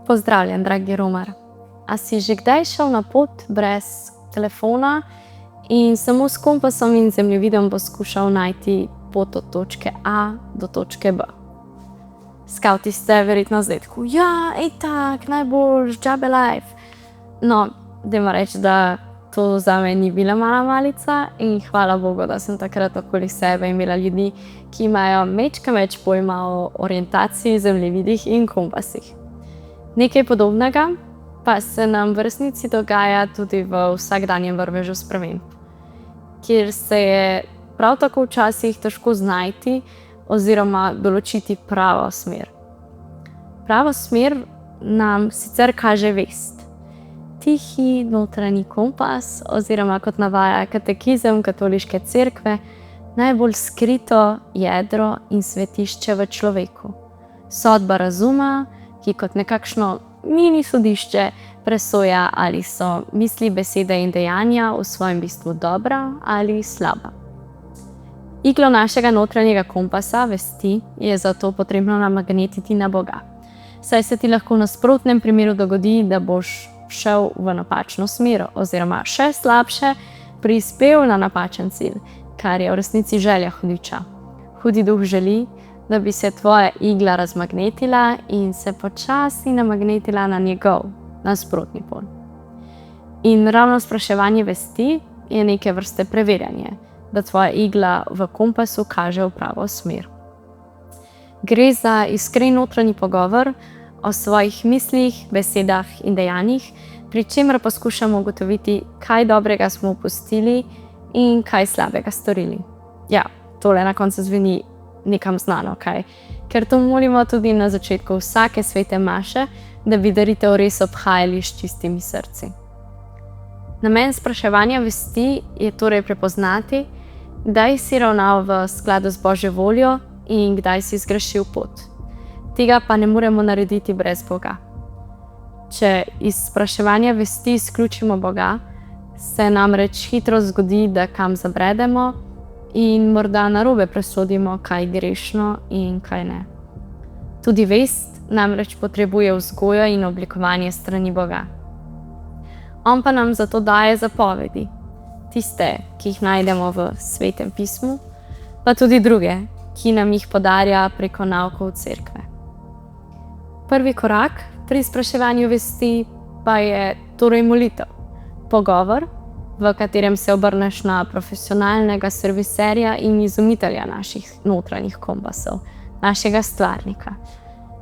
Pozdravljen, dragi Romar. A si že kdaj šel na pot brez telefona in samo s kompasom in zemljevidom poskušal najti pot od točke A do točke B? Skavti ste verjetno zdaj tako, ja, tak, najboljš, džabe life. No, dajmo reči, da to zame ni bila mala malica in hvala Bogu, da sem takrat okoli sebe imela ljudi, ki imajo majčkeno več pojma o orientaciji, zemljevidih in kompasih. Nekaj podobnega pa se nam v resnici dogaja tudi v vsakdanjem vrvežu sprememb, kjer se je prav tako včasih težko znajti oziroma določiti pravo smer. Pravo smer nam sicer kaže vest. Tihi notranji kompas oziroma, kot navaja katekizem katoliške cerkve, najbolj skrito jedro in svetišče v človeku. Sodba razuma, ki kot nekakšno mini sodišče presoja, ali so misli, besede in dejanja v svojem bistvu dobra ali slaba. Iglo našega notranjega kompasa, vesti, je zato potrebno namagnetiti na Boga. Saj se ti lahko v nasprotnem primeru dogodi, da boš šel v napačno smer oziroma še slabše prispel na napačen cilj, kar je v resnici želja hudiča. Hudi duh želi, da bi se tvoja igla razmagnetila in se počasi namagnetila na njegov nasprotni pol. In ravno spraševanje vesti je neke vrste preverjanje, da tvoja igla v kompasu kaže v pravo smer. Gre za iskren notranji pogovor o svojih mislih, besedah in dejanjih, pri čemer poskušamo ugotoviti, kaj dobrega smo opustili in kaj slabega storili. Ja, tole na koncu zveni nekam znano, kaj? Ker to molimo tudi na začetku vsake svete maše, da bi daritev res obhajali s čistimi srci. Namen spraševanja vesti je torej prepoznati, kdaj si ravnal v skladu z Božjo voljo in kdaj si zgrešil pot. Tega pa ne moremo narediti brez Boga. Če iz spraševanja vesti izključimo Boga, se namreč hitro zgodi, da kam zabredemo in morda narobe presodimo, kaj je grešno in kaj ne. Tudi vest namreč potrebuje vzgojo in oblikovanje strani Boga. On pa nam zato daje zapovedi, tiste, ki jih najdemo v Svetem pismu, pa tudi druge, ki nam jih podarja preko naukov cerkve. Prvi korak pri spraševanju vesti pa je torej molitev, pogovor, v katerem se obrneš na profesionalnega serviserja in izumitelja naših notranjih kompasov, našega stvarnika,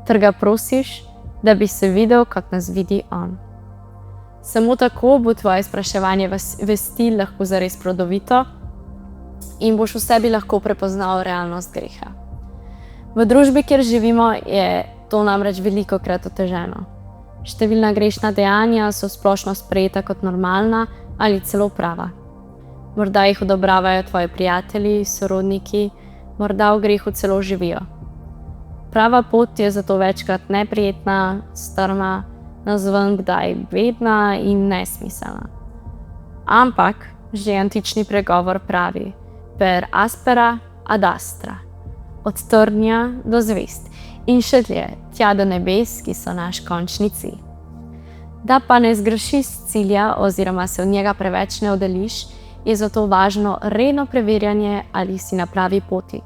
ter ga prosiš, da bi se videl, kot nas vidi on. Samo tako bo tvoje spraševanje vesti lahko zares plodovito in boš v sebi lahko prepoznal realnost greha. V družbi, kjer živimo, je to namreč velikokrat oteženo. Številna grešna dejanja so splošno sprejeta kot normalna ali celo prava. Morda jih odobravajo tvoji prijatelji, sorodniki, morda v grehu celo živijo. Prava pot je zato večkrat neprijetna, strma, nazven kdaj bedna in nesmiselna. Ampak že antični pregovor pravi per aspera ad astra, od trnja do zvezd in še dlje, tja do nebes, ki so naš končni cilj. Da pa ne zgrešiš cilja oziroma se od njega preveč ne oddaljiš, je zato važno redno preverjanje, ali si na pravi poti,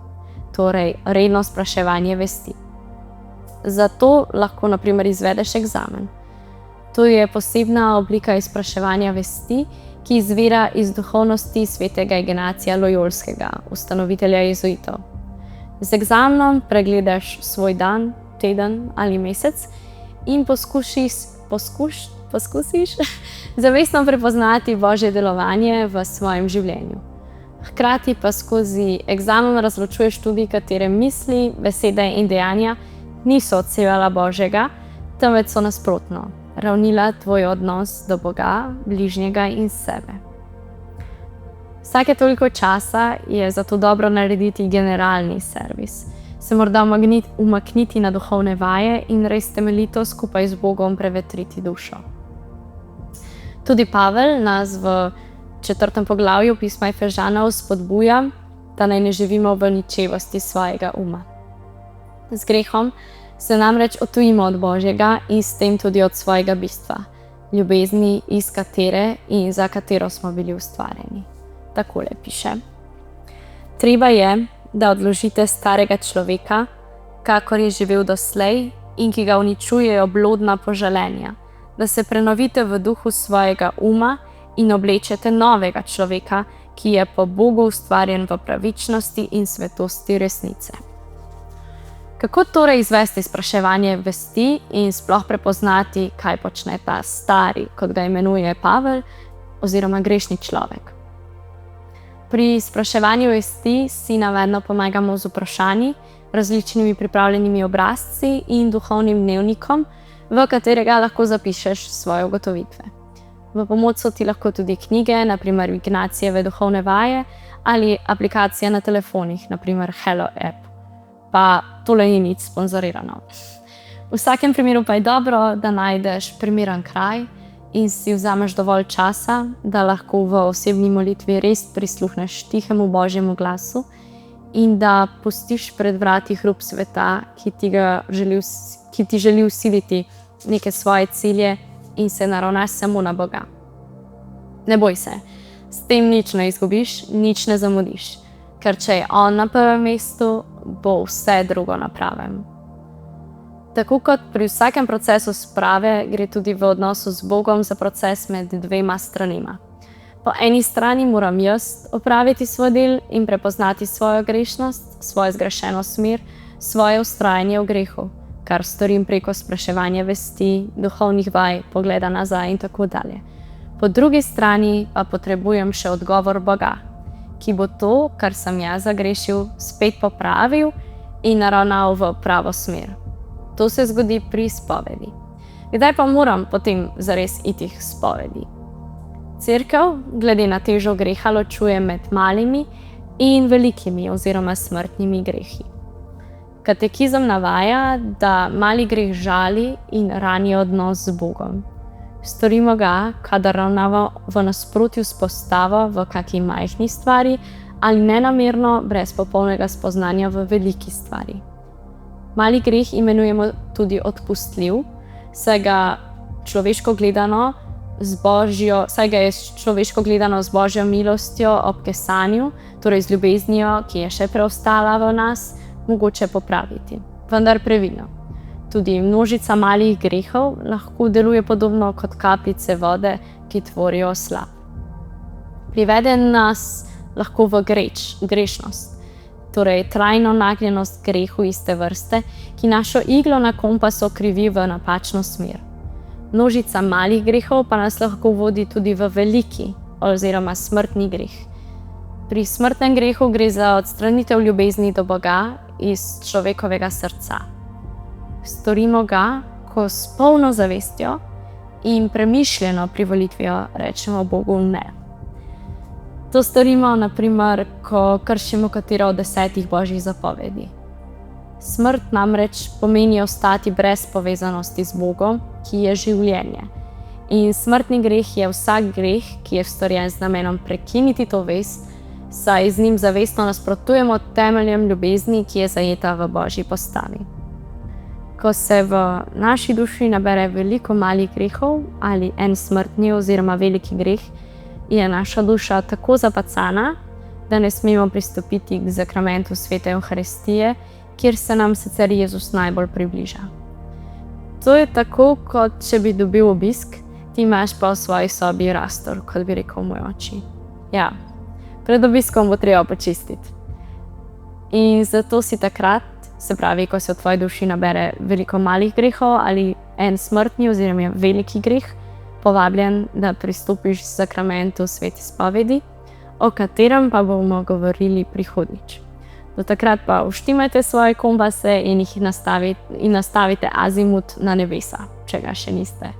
torej redno spraševanje vesti. Zato lahko na primer izvedeš egzamen. To je posebna oblika izpraševanja vesti, ki izvira iz duhovnosti svetega Ignacija Lojolskega, ustanovitelja jezuitov. Z egzamenom pregledaš svoj dan, teden ali mesec in poskusiš zavestno prepoznati Božje delovanje v svojem življenju. Hkrati pa skozi egzamen razločuješ tudi, katere misli, besede in dejanja niso odsevala Božjega, temveč so nasprotno, ravnila tvoj odnos do Boga, bližnjega in sebe. Vsake toliko časa je zato dobro narediti generalni servis, se morda umakniti na duhovne vaje in res temeljito skupaj z Bogom prevetriti dušo. Tudi Pavel nas v 4. poglavju pisma Efežanov spodbuja, da naj ne živimo v ničevosti svojega uma. Z grehom Se namreč odtujimo od Božjega in s tem tudi od svojega bistva, ljubezni, iz katere in za katero smo bili ustvarjeni. Takole piše: Treba je, da odložite starega človeka, kakor je živel doslej in ki ga uničujejo blodna poželenja, da se prenovite v duhu svojega uma in oblečete novega človeka, ki je po Bogu ustvarjen v pravičnosti in svetosti resnice. Kako torej izvesti spraševanje vesti in sploh prepoznati, kaj počne ta stari, kot ga imenuje Pavel, oziroma grešni človek? Pri spraševanju vesti si navadno pomagamo z vprašanji, različnimi pripravljenimi obrazci in duhovnim dnevnikom, v katerega lahko zapišeš svoje ugotovitve. V pomoč so ti lahko tudi knjige, naprimer Ignacijeve duhovne vaje, ali aplikacija na telefonih, naprimer Hello App. Pa tole ni nič sponzorirano. V vsakem primeru pa je dobro, da najdeš primeren kraj in si vzameš dovolj časa, da lahko v osebni molitvi res prisluhneš tihemu Božjemu glasu in da pustiš pred vrati hrup sveta, ki ti želi vsiliti neke svoje cilje in se naravnaš samo na Boga. Ne boj se, s tem nič ne izgubiš, nič ne zamudiš, ker če je On na prvem mestu, bo vse drugo na pravem. Tako kot pri vsakem procesu sprave, gre tudi v odnosu z Bogom za proces med dvema stranima. Po eni strani moram jaz opraviti svoj del in prepoznati svojo grešnost, svojo zgrešeno smer, svoje vztrajanje v grehu, kar storim preko spraševanja vesti, duhovnih vaj, pogleda nazaj in tako dalje. Po drugi strani pa potrebujem še odgovor Boga, ki bo to, kar sem jaz zagrešil, spet popravil in naravnal v pravo smer. To se zgodi pri spovedi. Kdaj pa moram potem zares iti k spovedi? Cerkev glede na težo greha ločuje med malimi in velikimi oziroma smrtnimi grehi. Katekizem navaja, da mali greh žali in rani odnos z Bogom. Storimo ga, kadar ravnamo v nasprotju s postavo v kaki majhni stvari ali nenamerno brez popolnega spoznanja v veliki stvari. Mali greh imenujemo tudi odpustljiv, saj ga je človeško gledano z Božjo milostjo ob kesanju, torej z ljubeznijo, ki je še preostala v nas, mogoče popraviti. Vendar previdno. Tudi množica malih grehov lahko deluje podobno kot kapljice vode, ki tvorijo slap. Privede nas lahko v grešnost, torej trajno nagnjenost grehu iste vrste, ki našo iglo na kompasu krivi v napačno smer. Množica malih grehov pa nas lahko vodi tudi v veliki oziroma smrtni greh. Pri smrtnem grehu gre za odstranitev ljubezni do Boga iz človekovega srca. Storimo ga, ko s polno zavestjo in premišljeno privolitvijo rečemo Bogu ne. To storimo, naprimer, ko kršimo katero od 10 Božjih zapovedi. Smrt namreč pomeni ostati brez povezanosti z Bogom, ki je življenje. In smrtni greh je vsak greh, ki je storjen z namenom prekiniti to vez, saj z njim zavestno nasprotujemo temeljem ljubezni, ki je zajeta v Božji postavi. Ko se v naši duši nabere veliko malih grehov ali en smrtni oziroma veliki greh, je naša duša tako zapacana, da ne smemo pristopiti k zakramentu svete Evharistije, kjer se nam sicer Jezus najbolj približa. To je tako, kot če bi dobil obisk, ti imaš pa v svoji sobi rastor, kot bi rekel moj oči. Ja, pred obiskom bo treba počistiti. In zato si takrat, se pravi, ko se v tvoji duši nabere veliko malih grehov ali en smrtni oziroma veliki greh, povabljen, da pristopiš k zakramentu svete spovedi, o katerem pa bomo govorili prihodnjič. Do takrat pa vštimajte svoje kompase in nastavite azimut na nebesa, če ga še niste.